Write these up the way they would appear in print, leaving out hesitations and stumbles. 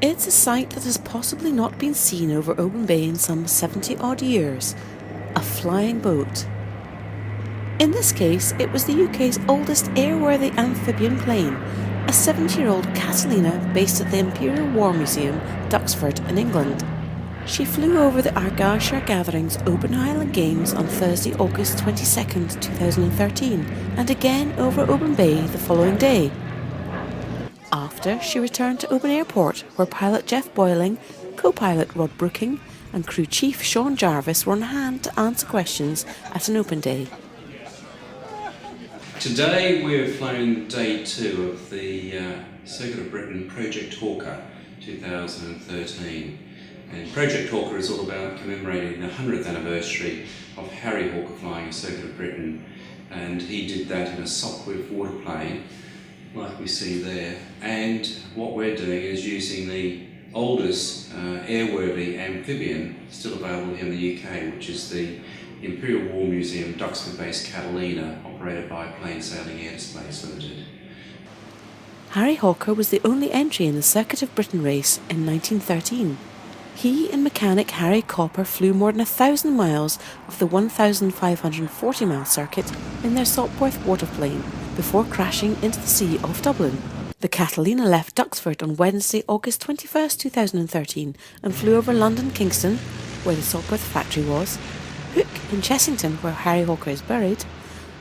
It's a sight that has possibly not been seen over Oban Bay in some 70 odd years. A flying boat. In this case, it was the UK's oldest airworthy amphibian plane, a 70-year-old Catalina based at the Imperial War Museum, Duxford in England. She flew over the Argyllshire Gatherings Open Highland Games on Thursday, August 22nd, 2013, and again over Oban Bay the following day. After, she returned to Oban Airport, where pilot Jeff Boyling, co-pilot Rod Brooking and crew chief Sean Jarvis were on hand to answer questions at an open day. Today we've flown day 2 of the Circuit of Britain Project Hawker 2013. And Project Hawker is all about commemorating the 100th anniversary of Harry Hawker flying a Circuit of Britain, and he did that in a Sopwith waterplane like we see there. And what we're doing is using the oldest airworthy amphibian still available here in the UK, which is the Imperial War Museum Duxford-based Catalina, operated by Plain Sailing Air Displays Limited. Harry Hawker was the only entry in the Circuit of Britain race in 1913. He and mechanic Harry Copper flew more than 1,000 miles of the 1,540-mile circuit in their Sopwith waterplane before crashing into the sea off Dublin. The Catalina left Duxford on Wednesday, August 21st, 2013 and flew over London Kingston, where the Sopwith factory was, Hook in Chessington, where Harry Hawker is buried,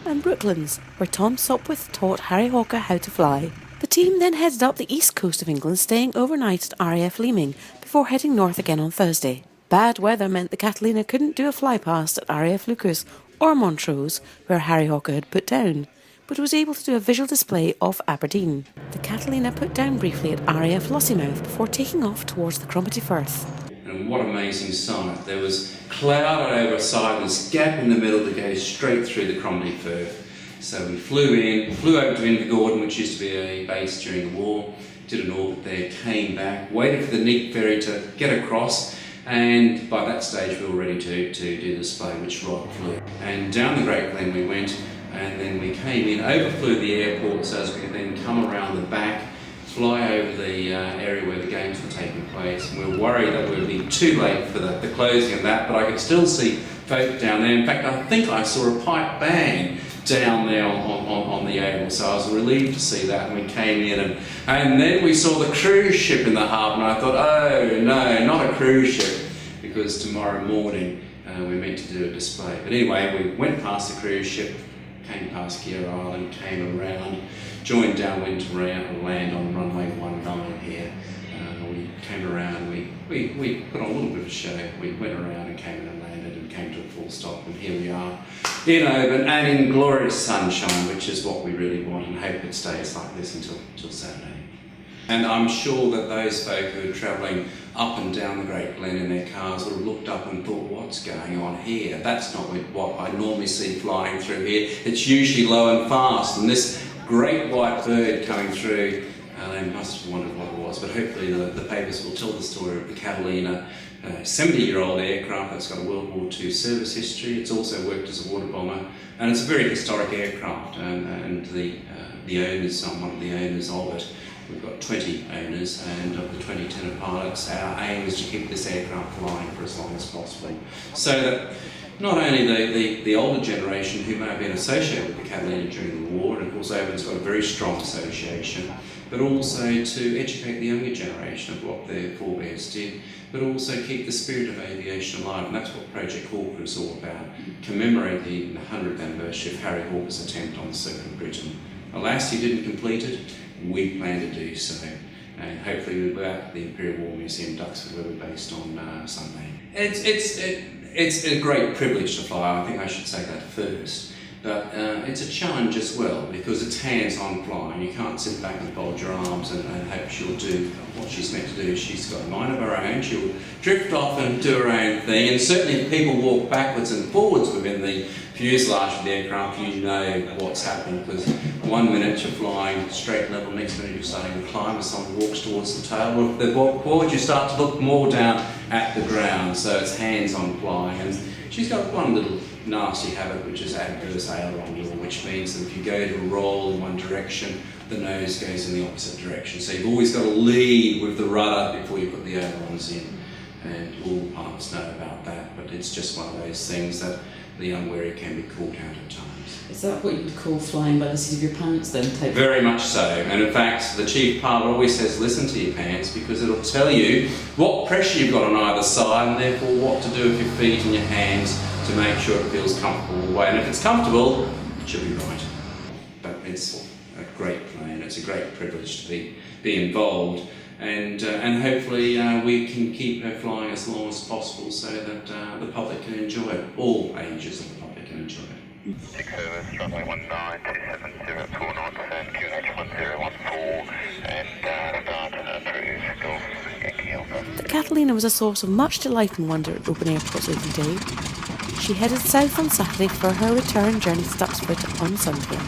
and Brooklands, where Tom Sopwith taught Harry Hawker how to fly. The team then headed up the east coast of England, staying overnight at RAF Leeming before heading north again on Thursday. Bad weather meant the Catalina couldn't do a flypast at RAF Lucas or Montrose, where Harry Hawker had put down, but was able to do a visual display off Aberdeen. The Catalina put down briefly at RAF Lossiemouth before taking off towards the Cromarty Firth. And what an amazing sight. There was cloud on either side, this gap in the middle to go straight through the Cromarty Firth. So we flew over to Invergordon, which used to be a base during the war, did an orbit there, came back, waited for the Neat ferry to get across, and by that stage we were ready to do the display, which Rod flew. And down the Great Glen we went, and then we came in, overflew the airport so as we could then come around the back, fly over the area where the games were taking place, and we were worried that we would be too late for the closing of that, but I could still see folk down there. In fact, I think I saw a pipe bang down there on the oval, so I was relieved to see that, and we came in, and then we saw the cruise ship in the harbour, and I thought, oh no, not a cruise ship, because tomorrow morning we're meant to do a display. But anyway, we went past the cruise ship, came past Gear Island, came around, joined downwind to land on runway 19 here. We came around, we put on a little bit of a show. We went around and came in and landed and came to a full stop, and here we are in Oban and in glorious sunshine, which is what we really want, and hope it stays like this until Saturday. And I'm sure that those folk who are travelling up and down the Great Glen in their cars would have looked up and thought, what's going on here? That's not what I normally see flying through here. It's usually low and fast, and this great white bird coming through, they must have wondered what it was, but hopefully the papers will tell the story of the Catalina, a 70-year-old aircraft that's got a World War II service history. It's also worked as a water bomber, and it's a very historic aircraft, and the owners, I'm one of the owners of it. We've got 20 owners, and of the 20 tenor pilots, our aim is to keep this aircraft flying for as long as possible, so that not only the older generation who may have been associated with the Catalina during the war, and of course Oban's got a very strong association, but also to educate the younger generation of what their forebears did, but also keep the spirit of aviation alive, and that's what Project Hawker is all about, commemorating the 100th anniversary of Harry Hawker's attempt on the Circuit of Britain. Alas, he didn't complete it. We plan to do so, and hopefully we'll be back at the Imperial War Museum Duxford, where we're based on Sunday. It's a great privilege to fly, I think I should say that first, but it's a challenge as well, because it's hands-on flying. You can't sit back and fold your arms and hope she'll do what she's meant to do. She's got a mind of her own, she'll drift off and do her own thing, and certainly if people walk backwards and forwards within the fuselage of the aircraft, you know what's happening, because one minute you're flying straight level, next minute you're starting to climb as someone walks towards the tail. Well, if they walk forward, you start to look more down at the ground, so it's hands-on flying. And she's got one little nasty habit which is adverse aileron yaw, which means that if you go to roll in one direction, the nose goes in the opposite direction. So you've always got to lead with the rudder before you put the ailerons in, and all pilots know about that, but it's just one of those things that the unwary can be caught out at times. Is that what you would call flying by the seat of your pants then? Very much so, and in fact the chief pilot always says listen to your pants, because it'll tell you what pressure you've got on either side and therefore what to do with your feet and your hands to make sure it feels comfortable all the way. And if it's comfortable, it should be right. But it's a great plane, it's a great privilege to be involved, and hopefully we can keep her flying as long as possible so that the public can enjoy it, all ages of the public can enjoy it. Six service, runway 19, 27049%, QNH 1014, and start cruise, Golf Yankee Alpha. The Catalina was a source of much delight and wonder at Oban Airport's opening day. She headed south on Saturday for her return journey to Duxford on Sunday.